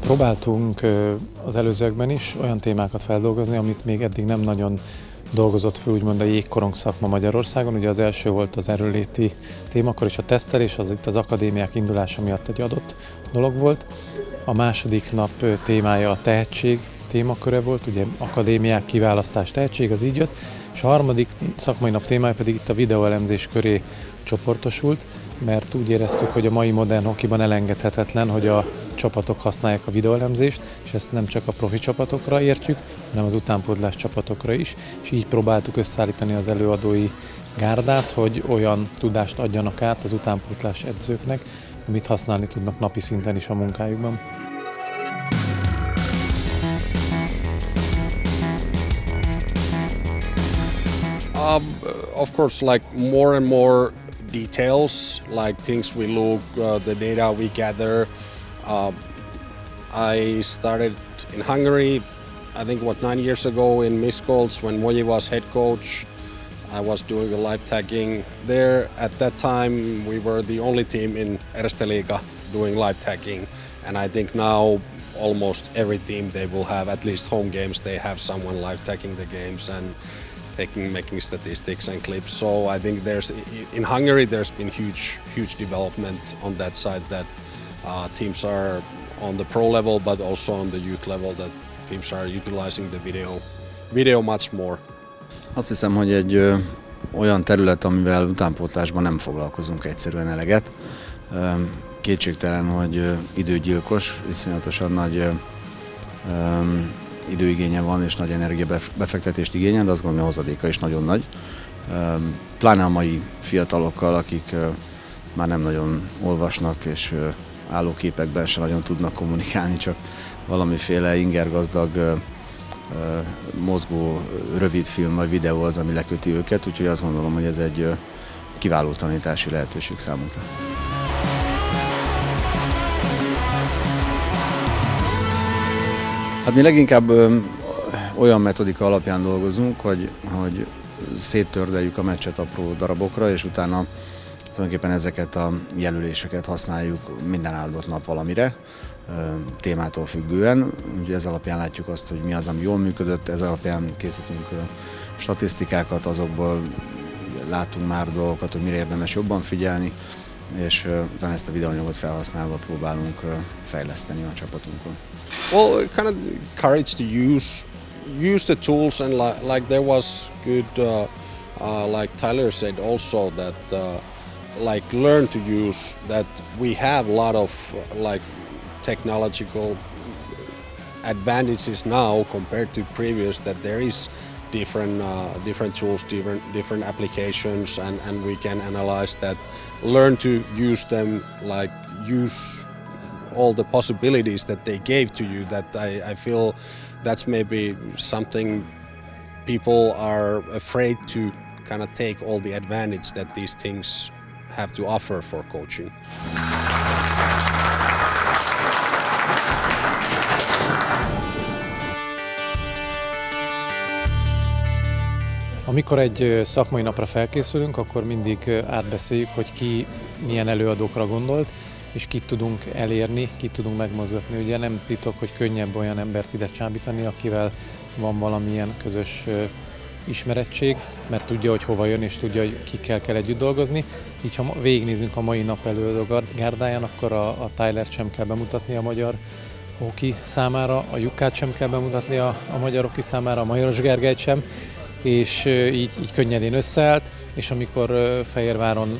Próbáltunk az előzőekben is olyan témákat feldolgozni, amit még eddig nem nagyon dolgozott föl, úgymond a jégkorong szakma Magyarországon. Ugye az első volt az erőléti témakör és a tesztelés, az itt az akadémiák indulása miatt egy adott dolog volt. A második nap témája a tehetség témaköre volt, ugye akadémiák, kiválasztás, tehetség, az így jött. És a harmadik szakmai nap témája pedig itt a videóelemzés köré csoportosult, mert úgy éreztük, hogy a mai modern hokiban elengedhetetlen, hogy a csapatok használják a videóelemzést, és ezt nem csak a profi csapatokra értjük, hanem az utánpótlás csapatokra is, és így próbáltuk összeállítani az előadói gárdát, hogy olyan tudást adjanak át az utánpótlás edzőknek, amit használni tudnak napi szinten is a munkájukban. Of course, like more and more details, like things we look, the data we gather. I started in Hungary, I think 9 years ago in Miskolc when Moji was head coach. I was doing the live tagging there. At that time, we were the only team in Erste Liga doing live tagging, and I think now almost every team, they will have at least home games. They have someone live tagging the games and making statistics and clips. So I think in Hungary there's been huge development on that side, that teams are on the pro level but also on the youth level, that teams are utilizing the video much more. Azt hiszem, hogy egy olyan terület, amivel utánpótlásban nem foglalkozunk egyszerűen eleget. Kétségtelen, hogy időgyilkos, iszonyatosan nagy időigénye van és nagy energiabefektetést igényel, de azt gondolom, hogy a hozadéka is nagyon nagy. Pláne a mai fiatalokkal, akik már nem nagyon olvasnak és állóképekben sem nagyon tudnak kommunikálni, csak valamiféle ingergazdag, mozgó rövidfilm vagy videó az, ami leköti őket, úgyhogy azt gondolom, hogy ez egy kiváló tanítási lehetőség számunkra. Hát mi leginkább olyan metodika alapján dolgozunk, hogy széttördeljük a meccset apró darabokra, és utána tulajdonképpen ezeket a jelöléseket használjuk minden áldott nap valamire, témától függően. Úgyhogy ez alapján látjuk azt, hogy mi az, ami jól működött, ez alapján készítünk statisztikákat, azokból látunk már dolgokat, hogy mire érdemes jobban figyelni, és utána ezt a videóanyagot felhasználva próbálunk fejleszteni a csapatunkon. Well, kind of courage to use the tools, and like there was good, like Tyler said also, that like learn to use that. We have a lot of like technological advantages now compared to previous, that there is different tools, different applications, and we can analyze that, learn to use them, like use all the possibilities that they gave to you. That I feel that's maybe something people are afraid to kind of take all the advantage that these things have to offer for coaching. Amikor egy szakmai napra felkészülünk, akkor mindig átbeszéljük, hogy ki milyen előadókra gondolt, és kit tudunk elérni, kit tudunk megmozgatni. Ugye nem titok, hogy könnyebb olyan embert ide csábítani, akivel van valamilyen közös ismerettség, mert tudja, hogy hova jön, és tudja, hogy kikkel kell együtt dolgozni. Így ha végignézünk a mai nap előadó gárdáján, akkor a Tylert sem kell bemutatni a magyar hoki számára, a Jukkát sem kell bemutatni a magyar hoki számára, a Majoros Gergelyt sem, és így könnyedén összeállt, és amikor Fehérváron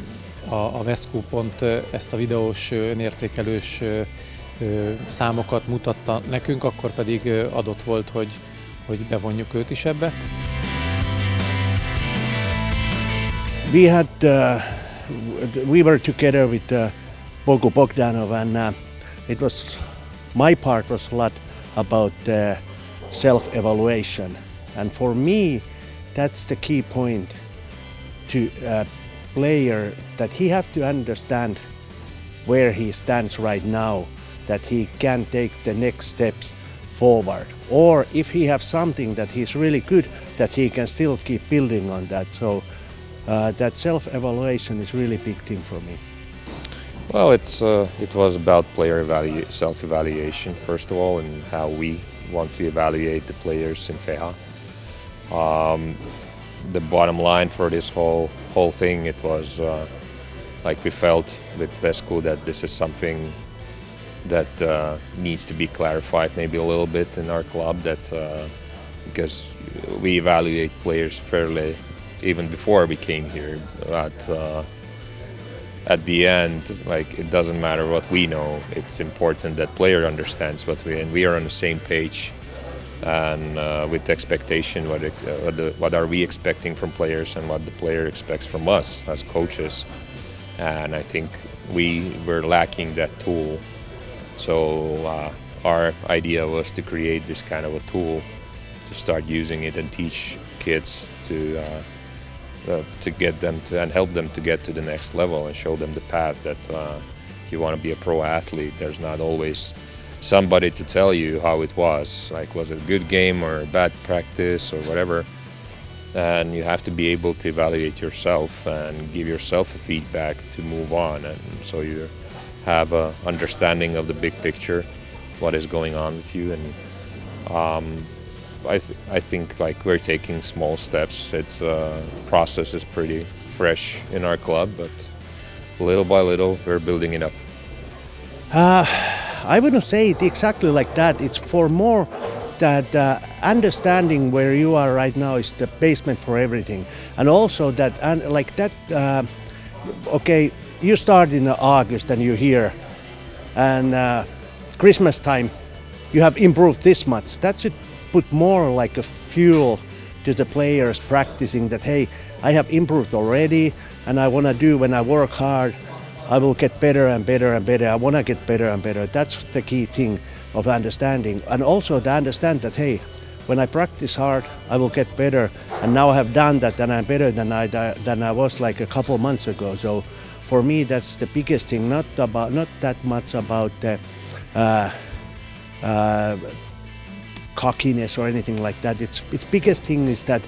a Veszkó pont ezt a videós önértékelős számokat mutatta nekünk, akkor pedig adott volt, hogy bevonjuk őt is ebbe. We were together with Bogo Bogdanov, and my part was a lot about self-evaluation, and for me that's the key point to a player, that he have to understand where he stands right now, that he can take the next steps forward, or if he have something that he's really good, that he can still keep building on that. So that self-evaluation is really big thing for me. Well, it was about player self-evaluation first of all, and how we want to evaluate the players in FEHA. The bottom line for this whole thing, it was like we felt with Vesku that this is something that needs to be clarified maybe a little bit in our club, that because we evaluate players fairly even before we came here, but at the end, like, it doesn't matter what we know. It's important that player understands and we are on the same page, and with the expectation, what are we expecting from players and what the player expects from us as coaches. And I think we were lacking that tool. So our idea was to create this kind of a tool, to start using it and teach kids to get them to and help them to get to the next level, and show them the path that if you want to be a pro athlete, there's not always somebody to tell you how it was it a good game or a bad practice or whatever. And you have to be able to evaluate yourself and give yourself a feedback to move on, and so you have a understanding of the big picture, what is going on with you. And I think like we're taking small steps. It's process is pretty fresh in our club, but little by little we're building it up. I wouldn't say it exactly like that. It's for more that understanding where you are right now is the basement for everything, and also that okay, you start in August and you're here, and Christmas time you have improved this much. That should put more like a fuel to the players practicing that, hey, I have improved already, and I want to do, when I work hard, I will get better and better and better. I want to get better and better. That's the key thing of understanding. And also to understand that, hey, when I practice hard, I will get better. And now I have done that, and I'm better than I was like a couple months ago. So for me, that's the biggest thing. Not that much about the cockiness or anything like that. Its biggest thing is that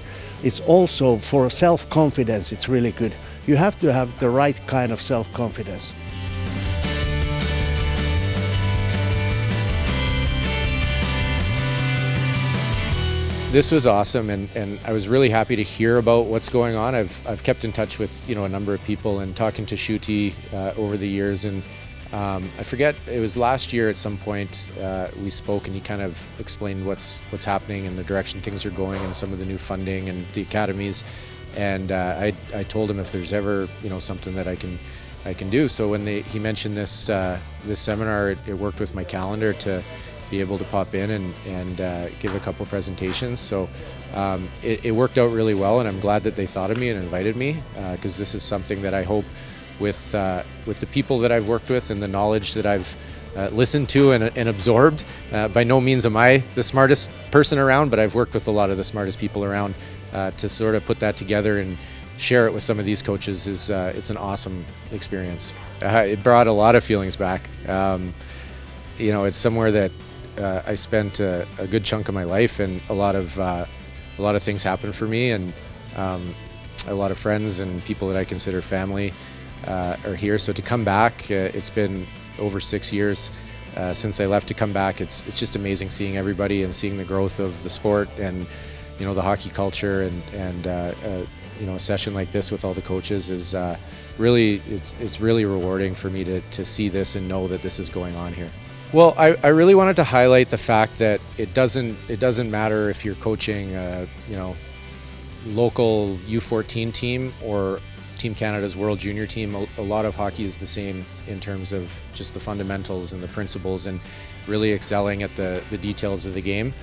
it's also for self-confidence. It's really good. You have to have the right kind of self-confidence. This was awesome, and I was really happy to hear about what's going on. I've kept in touch with a number of people, and talking to Shuti over the years, and I forget, it was last year at some point we spoke, and he kind of explained what's happening and the direction things are going, and some of the new funding and the academies. And I told him if there's ever something that I can do. So when he mentioned this seminar, it worked with my calendar to be able to pop in and give a couple presentations. So it worked out really well, and I'm glad that they thought of me and invited me, because this is something that I hope with the people that I've worked with and the knowledge that I've listened to and absorbed. By no means am I the smartest person around, but I've worked with a lot of the smartest people around. To sort of put that together and share it with some of these coaches it's an awesome experience. It brought a lot of feelings back. It's somewhere that I spent a good chunk of my life, and a lot of things happened for me, and a lot of friends and people that I consider family are here. So to come back, it's been over 6 years since I left. To come back, it's just amazing seeing everybody and seeing the growth of the sport and the hockey culture, and a session like this with all the coaches is really rewarding for me to see this and know that this is going on here. Well, I really wanted to highlight the fact that it doesn't matter if you're coaching local U14 team or Team Canada's World Junior team. A lot of hockey is the same in terms of just the fundamentals and the principles, and really excelling at the details of the game.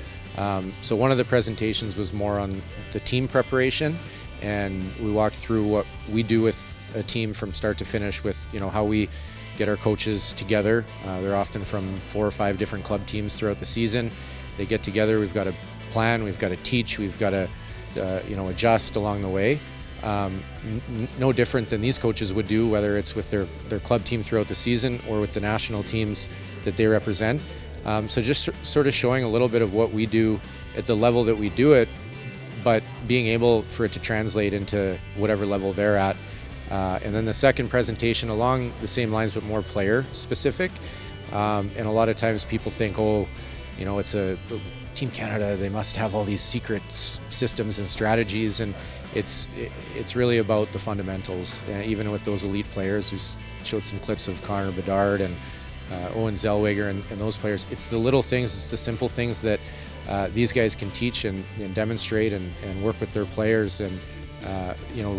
So one of the presentations was more on the team preparation, and we walked through what we do with a team from start to finish, with how we get our coaches together. They're often from 4 or 5 different club teams throughout the season. They get together, we've got to plan, we've got to teach, we've got to adjust along the way. No different than these coaches would do, whether it's with their club team throughout the season or with the national teams that they represent. So just sort of showing a little bit of what we do at the level that we do it, but being able for it to translate into whatever level they're at, And then the second presentation along the same lines but more player specific. And a lot of times people think, oh, you know, it's a Team Canada, they must have all these secret systems and strategies, and it's really about the fundamentals. Even with those elite players, who showed some clips of Connor Bedard and Owen Zellweger and those players, it's the little things, it's the simple things that these guys can teach and demonstrate and work with their players, and you know,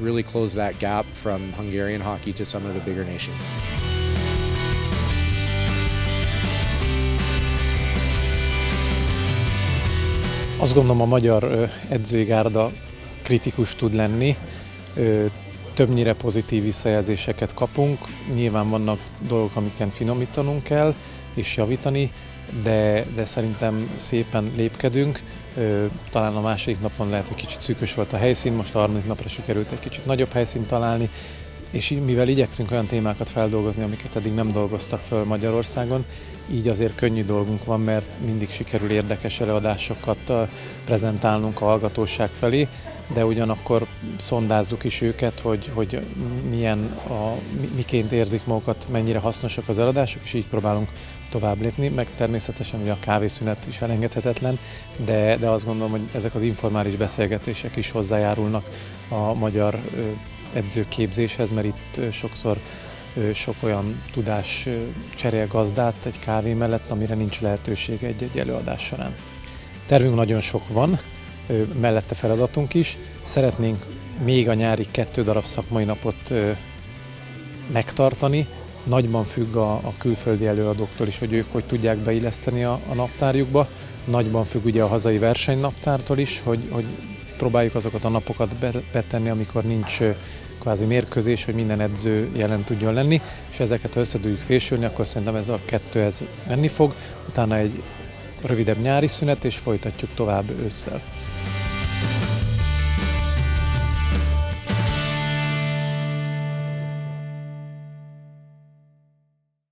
really close that gap from Hungarian hockey to some of the bigger nations. Azt gondolom, a magyar edzői gárda kritikus tud lenni, többnyire pozitív visszajelzéseket kapunk, nyilván vannak dolgok, amiken finomítanunk kell és javítani, de szerintem szépen lépkedünk. Talán a második napon lehet, hogy kicsit szűkös volt a helyszín, most a harmadik napra sikerült egy kicsit nagyobb helyszínt találni, és mivel igyekszünk olyan témákat feldolgozni, amiket eddig nem dolgoztak föl Magyarországon, így azért könnyű dolgunk van, mert mindig sikerül érdekes előadásokat prezentálnunk a hallgatóság felé, de ugyanakkor szondázzuk is őket, hogy miként érzik magukat, mennyire hasznosak az előadások, és így próbálunk tovább lépni, meg természetesen ugye a kávészünet is elengedhetetlen, de azt gondolom, hogy ezek az informális beszélgetések is hozzájárulnak a magyar edzőképzéshez, mert itt sokszor sok olyan tudás cserél gazdát egy kávé mellett, amire nincs lehetőség egy előadás során. Tervünk nagyon sok van, mellette feladatunk is. Szeretnénk még a nyári 2 darab szakmai napot megtartani. Nagyban függ a külföldi előadóktól is, hogy ők hogy tudják beilleszteni a naptárjukba. Nagyban függ ugye a hazai versenynaptártól is, hogy próbáljuk azokat a napokat betenni, amikor nincs kvázi mérkőzés, hogy minden edző jelen tudjon lenni, és ezeket ha össze tudjuk fésülni, akkor szerintem ez a 2 menni fog. Utána egy rövidebb nyári szünet, és folytatjuk tovább ősszel.